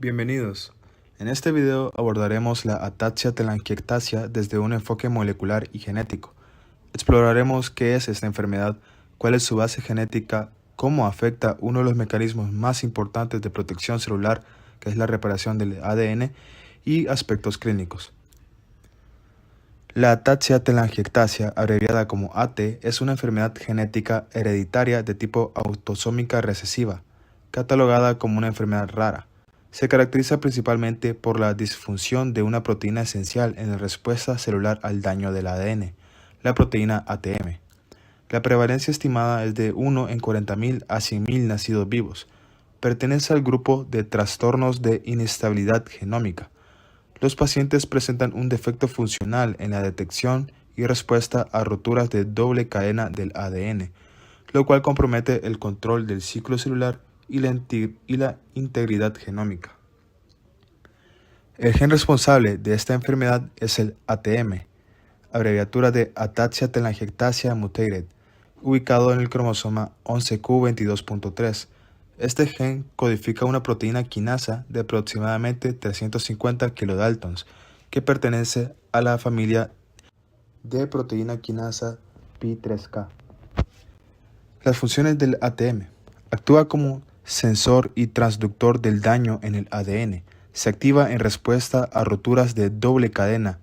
Bienvenidos. En este video abordaremos la ataxia-telangiectasia desde un enfoque molecular y genético. Exploraremos qué es esta enfermedad, cuál es su base genética, cómo afecta uno de los mecanismos más importantes de protección celular, que es la reparación del ADN, y aspectos clínicos. La ataxia-telangiectasia, abreviada como AT, es una enfermedad genética hereditaria de tipo autosómica recesiva, catalogada como una enfermedad rara. Se caracteriza principalmente por la disfunción de una proteína esencial en la respuesta celular al daño del ADN, la proteína ATM. La prevalencia estimada es de 1 en 40.000 a 100.000 nacidos vivos. Pertenece al grupo de trastornos de inestabilidad genómica. Los pacientes presentan un defecto funcional en la detección y respuesta a roturas de doble cadena del ADN, lo cual compromete el control del ciclo celular y la integridad genómica. El gen responsable de esta enfermedad es el ATM, abreviatura de Ataxia-telangiectasia mutated, ubicado en el cromosoma 11q22.3. Este gen codifica una proteína quinasa de aproximadamente 350 kilodaltons, que pertenece a la familia de proteína quinasa Pi3K. Las funciones del ATM. Actúa como sensor y transductor del daño en el ADN. Se activa en respuesta a roturas de doble cadena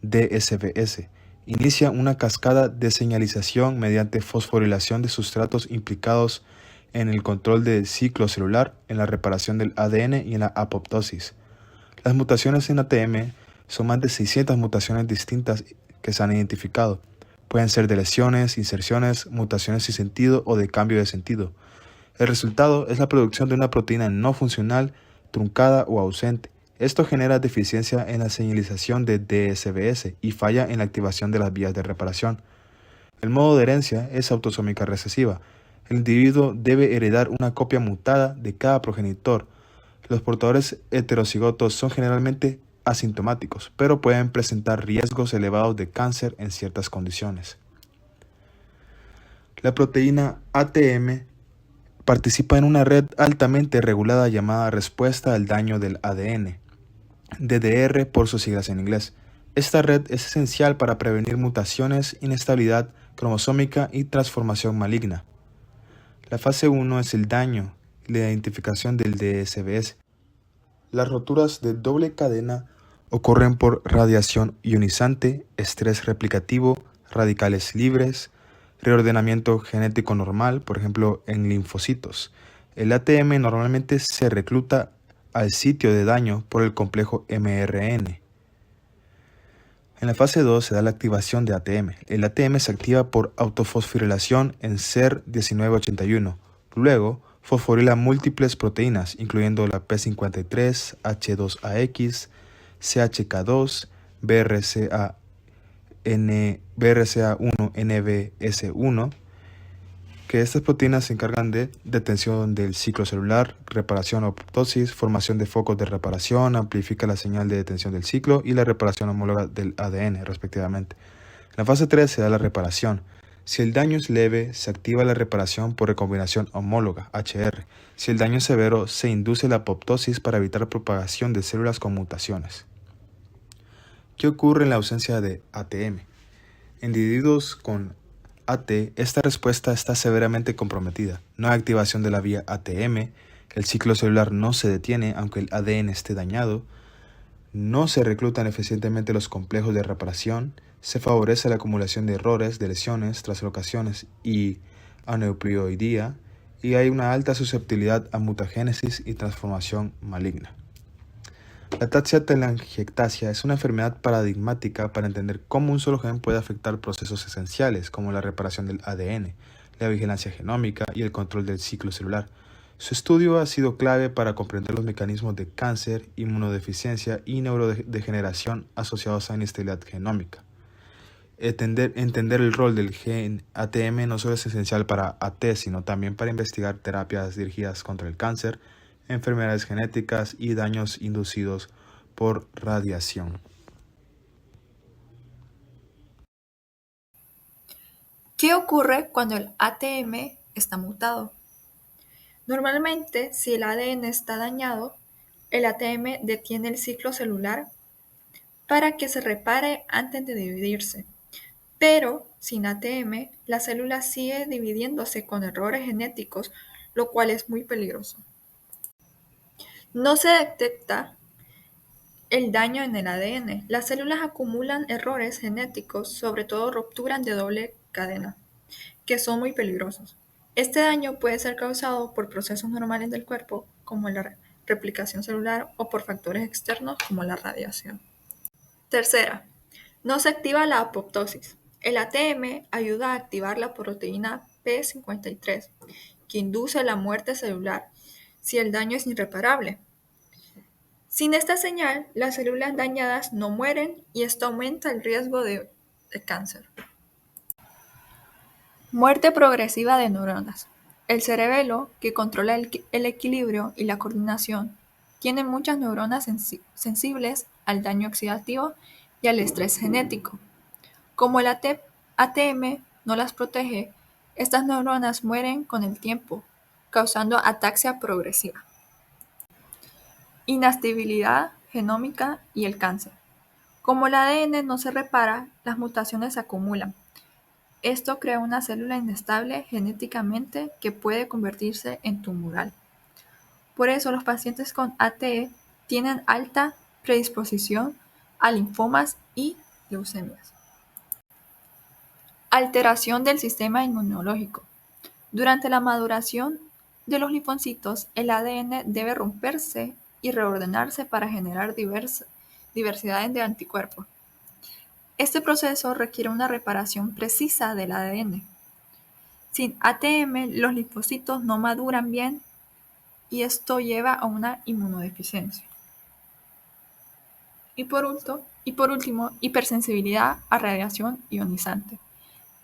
DSBS. Inicia una cascada de señalización mediante fosforilación de sustratos implicados en el control del ciclo celular, en la reparación del ADN y en la apoptosis. Las mutaciones en ATM son más de 600 mutaciones distintas que se han identificado. Pueden ser de lesiones, inserciones, mutaciones sin sentido o de cambio de sentido. El resultado es la producción de una proteína no funcional, truncada o ausente. Esto genera deficiencia en la señalización de DSBS y falla en la activación de las vías de reparación. El modo de herencia es autosómica recesiva. El individuo debe heredar una copia mutada de cada progenitor. Los portadores heterocigotos son generalmente asintomáticos, pero pueden presentar riesgos elevados de cáncer en ciertas condiciones. La proteína ATM participa en una red altamente regulada llamada respuesta al daño del ADN, DDR por sus siglas en inglés. Esta red es esencial para prevenir mutaciones, inestabilidad cromosómica y transformación maligna. La fase 1 es el daño y la identificación del DSBS. Las roturas de doble cadena ocurren por radiación ionizante, estrés replicativo, radicales libres, reordenamiento genético normal, por ejemplo en linfocitos. El ATM normalmente se recluta al sitio de daño por el complejo mRN. En la fase 2 se da la activación de ATM. El ATM se activa por autofosforilación en SER1981. Luego, fosforila múltiples proteínas, incluyendo la P53, H2AX, CHK2, BRCA1, NBS1, que estas proteínas se encargan de detención del ciclo celular, reparación o apoptosis, formación de focos de reparación, amplifica la señal de detención del ciclo y la reparación homóloga del ADN, respectivamente. En la fase 3 se da la reparación. Si el daño es leve, se activa la reparación por recombinación homóloga, HR. Si el daño es severo, se induce la apoptosis para evitar propagación de células con mutaciones. ¿Qué ocurre en la ausencia de ATM? En individuos con AT, esta respuesta está severamente comprometida. No hay activación de la vía ATM, el ciclo celular no se detiene aunque el ADN esté dañado, no se reclutan eficientemente los complejos de reparación, se favorece la acumulación de errores, de lesiones, translocaciones y aneuploidía, y hay una alta susceptibilidad a mutagénesis y transformación maligna. La ataxia-telangiectasia es una enfermedad paradigmática para entender cómo un solo gen puede afectar procesos esenciales como la reparación del ADN, la vigilancia genómica y el control del ciclo celular. Su estudio ha sido clave para comprender los mecanismos de cáncer, inmunodeficiencia y neurodegeneración asociados a inestabilidad genómica. Entender el rol del gen ATM no solo es esencial para AT, sino también para investigar terapias dirigidas contra el cáncer, enfermedades genéticas y daños inducidos por radiación. ¿Qué ocurre cuando el ATM está mutado? Normalmente, si el ADN está dañado, El ATM detiene el ciclo celular para que se repare antes de dividirse. Pero sin ATM, la célula sigue dividiéndose con errores genéticos, lo cual es muy peligroso. No se detecta el daño en el ADN. Las células acumulan errores genéticos, sobre todo rupturas de doble cadena, que son muy peligrosos. Este daño puede ser causado por procesos normales del cuerpo, como la replicación celular, o por factores externos, como la radiación. Tercera, no se activa la apoptosis. El ATM ayuda a activar la proteína P53, que induce la muerte celular si el daño es irreparable. Sin esta señal, las células dañadas no mueren y esto aumenta el riesgo de cáncer. Muerte progresiva de neuronas. El cerebelo, que controla el equilibrio y la coordinación, tiene muchas neuronas sensibles al daño oxidativo y al estrés genético. Como el ATM no las protege, estas neuronas mueren con el tiempo, causando ataxia progresiva. Inestabilidad genómica y el cáncer. Como el ADN no se repara, las mutaciones se acumulan. Esto crea una célula inestable genéticamente que puede convertirse en tumoral. Por eso los pacientes con ATE tienen alta predisposición a linfomas y leucemias. Alteración del sistema inmunológico. Durante la maduración de los linfocitos, el ADN debe romperse y reordenarse para generar diversidades de anticuerpos. Este proceso requiere una reparación precisa del ADN. Sin ATM, los linfocitos no maduran bien y esto lleva a una inmunodeficiencia. Y por último, hipersensibilidad a radiación ionizante.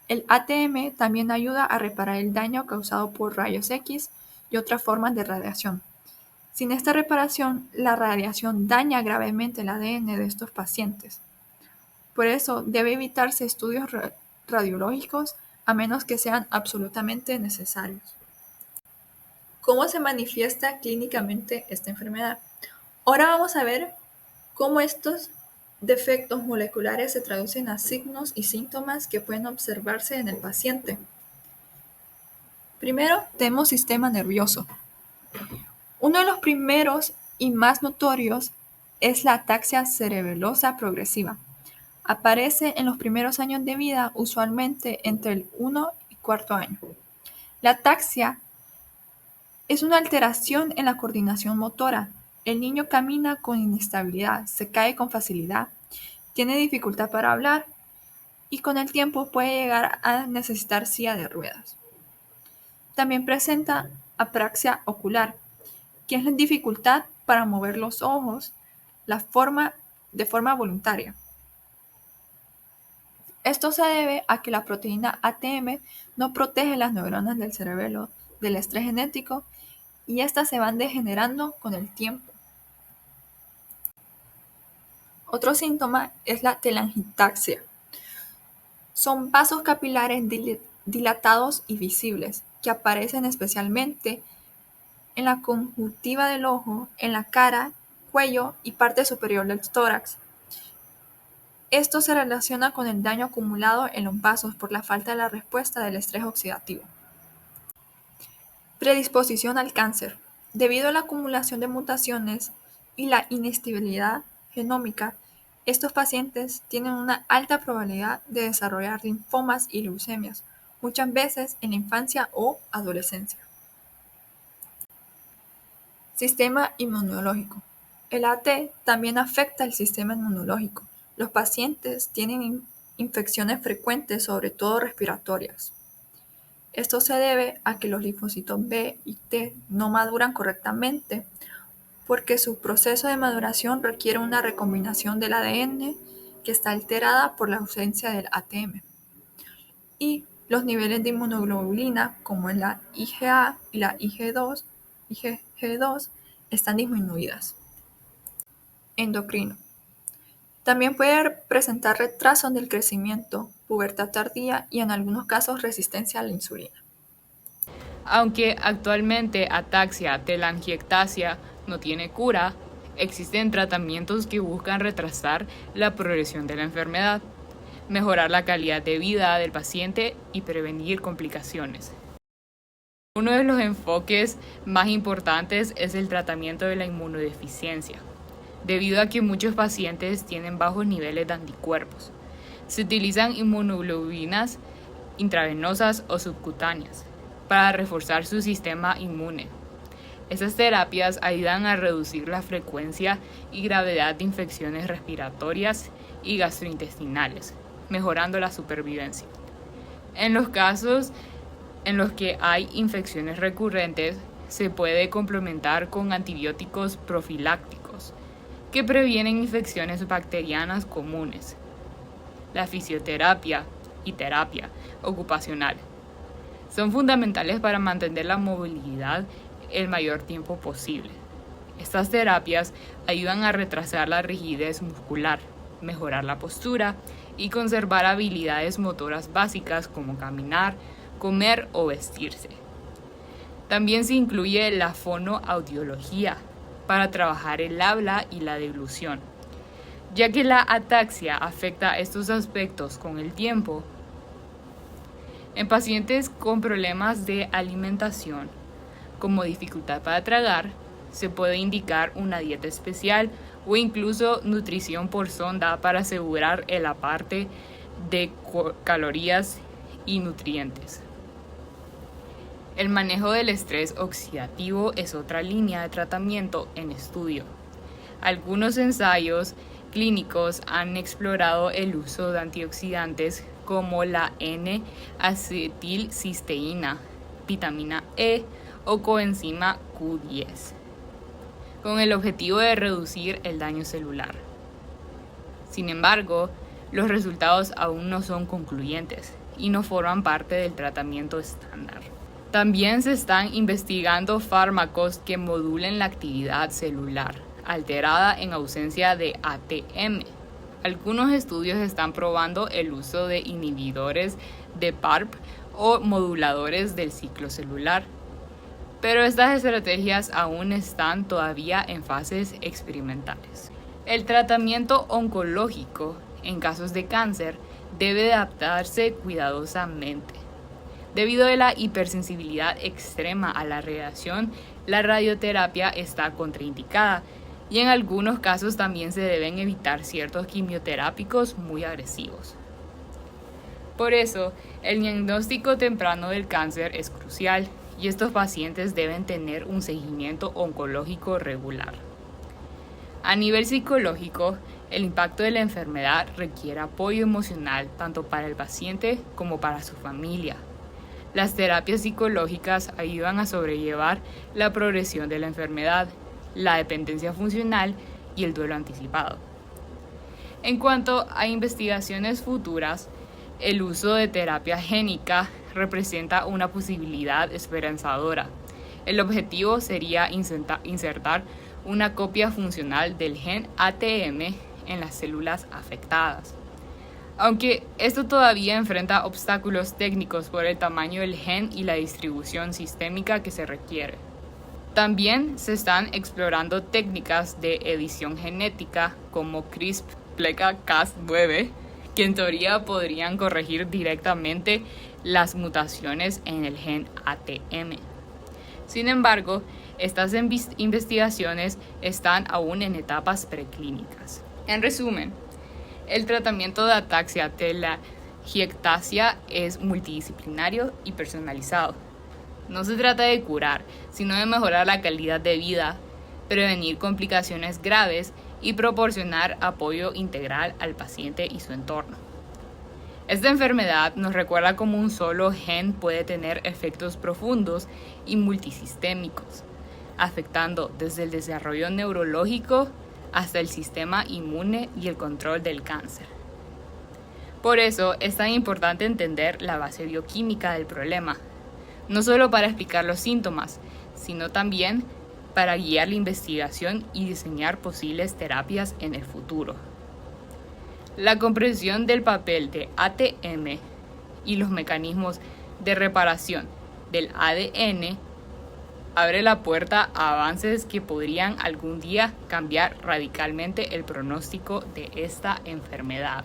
El ATM también ayuda a reparar el daño causado por rayos X y otras formas de radiación. Sin esta reparación, la radiación daña gravemente el ADN de estos pacientes. Por eso debe evitarse estudios radiológicos a menos que sean absolutamente necesarios. ¿Cómo se manifiesta clínicamente esta enfermedad? Ahora vamos a ver cómo estos defectos moleculares se traducen a signos y síntomas que pueden observarse en el paciente. Primero, tenemos sistema nervioso. Uno de los primeros y más notorios es la ataxia cerebelosa progresiva. Aparece en los primeros años de vida, usualmente entre el 1 y 4 año. La ataxia es una alteración en la coordinación motora. El niño camina con inestabilidad, se cae con facilidad, tiene dificultad para hablar y con el tiempo puede llegar a necesitar silla de ruedas. También presenta apraxia ocular, que es la dificultad para mover los ojos de forma voluntaria. Esto se debe a que la proteína ATM no protege las neuronas del cerebelo del estrés genético y estas se van degenerando con el tiempo. Otro síntoma es la telangiectasia. Son vasos capilares dilatados y visibles que aparecen especialmente en la conjuntiva del ojo, en la cara, cuello y parte superior del tórax. Esto se relaciona con el daño acumulado en los vasos por la falta de la respuesta del estrés oxidativo. Predisposición al cáncer. Debido a la acumulación de mutaciones y la inestabilidad genómica, estos pacientes tienen una alta probabilidad de desarrollar linfomas y leucemias, muchas veces en la infancia o adolescencia. Sistema inmunológico. El AT también afecta el sistema inmunológico. Los pacientes tienen infecciones frecuentes, sobre todo respiratorias. Esto se debe a que los linfocitos B y T no maduran correctamente porque su proceso de maduración requiere una recombinación del ADN que está alterada por la ausencia del ATM. Y los niveles de inmunoglobulina, como en la IgA y la IgG2, están disminuidas. Endocrino. También puede presentar retraso en el crecimiento, pubertad tardía y en algunos casos resistencia a la insulina. Aunque actualmente ataxia telangiectasia no tiene cura, Existen tratamientos que buscan retrasar la progresión de la enfermedad, mejorar la calidad de vida del paciente y prevenir complicaciones. Uno de los enfoques más importantes es el tratamiento de la inmunodeficiencia, debido a que muchos pacientes tienen bajos niveles de anticuerpos. Se utilizan inmunoglobulinas intravenosas o subcutáneas para reforzar su sistema inmune. Estas terapias ayudan a reducir la frecuencia y gravedad de infecciones respiratorias y gastrointestinales, mejorando la supervivencia. En los casos en los que hay infecciones recurrentes, se puede complementar con antibióticos profilácticos que previenen infecciones bacterianas comunes. La fisioterapia y terapia ocupacional son fundamentales para mantener la movilidad el mayor tiempo posible. Estas terapias ayudan a retrasar la rigidez muscular, mejorar la postura y conservar habilidades motoras básicas como caminar, comer o vestirse. También se incluye la fonoaudiología para trabajar el habla y la deglución. Ya que la ataxia afecta estos aspectos con el tiempo, en pacientes con problemas de alimentación, como dificultad para tragar, se puede indicar una dieta especial o incluso nutrición por sonda para asegurar el aparte de calorías y nutrientes. El manejo del estrés oxidativo es otra línea de tratamiento en estudio. Algunos ensayos clínicos han explorado el uso de antioxidantes como la N-acetilcisteína, vitamina E o coenzima Q10, con el objetivo de reducir el daño celular. Sin embargo, los resultados aún no son concluyentes y no forman parte del tratamiento estándar. También se están investigando fármacos que modulen la actividad celular alterada en ausencia de ATM. Algunos estudios están probando el uso de inhibidores de PARP o moduladores del ciclo celular, pero estas estrategias aún están todavía en fases experimentales. El tratamiento oncológico en casos de cáncer debe adaptarse cuidadosamente. Debido a la hipersensibilidad extrema a la radiación, la radioterapia está contraindicada y en algunos casos también se deben evitar ciertos quimioterápicos muy agresivos. Por eso, el diagnóstico temprano del cáncer es crucial y estos pacientes deben tener un seguimiento oncológico regular. A nivel psicológico, el impacto de la enfermedad requiere apoyo emocional tanto para el paciente como para su familia. Las terapias psicológicas ayudan a sobrellevar la progresión de la enfermedad, la dependencia funcional y el duelo anticipado. En cuanto a investigaciones futuras, el uso de terapia génica representa una posibilidad esperanzadora. El objetivo sería insertar una copia funcional del gen ATM en las células afectadas. Aunque esto todavía enfrenta obstáculos técnicos por el tamaño del gen y la distribución sistémica que se requiere. También se están explorando técnicas de edición genética como CRISPR-Cas9, que en teoría podrían corregir directamente las mutaciones en el gen ATM. Sin embargo, estas investigaciones están aún en etapas preclínicas. En resumen, el tratamiento de ataxia telangiectasia es multidisciplinario y personalizado. No se trata de curar, sino de mejorar la calidad de vida, prevenir complicaciones graves y proporcionar apoyo integral al paciente y su entorno. Esta enfermedad nos recuerda cómo un solo gen puede tener efectos profundos y multisistémicos, afectando desde el desarrollo neurológico hasta el sistema inmune y el control del cáncer. Por eso es tan importante entender la base bioquímica del problema, no solo para explicar los síntomas, sino también para guiar la investigación y diseñar posibles terapias en el futuro. La comprensión del papel de ATM y los mecanismos de reparación del ADN abre la puerta a avances que podrían algún día cambiar radicalmente el pronóstico de esta enfermedad.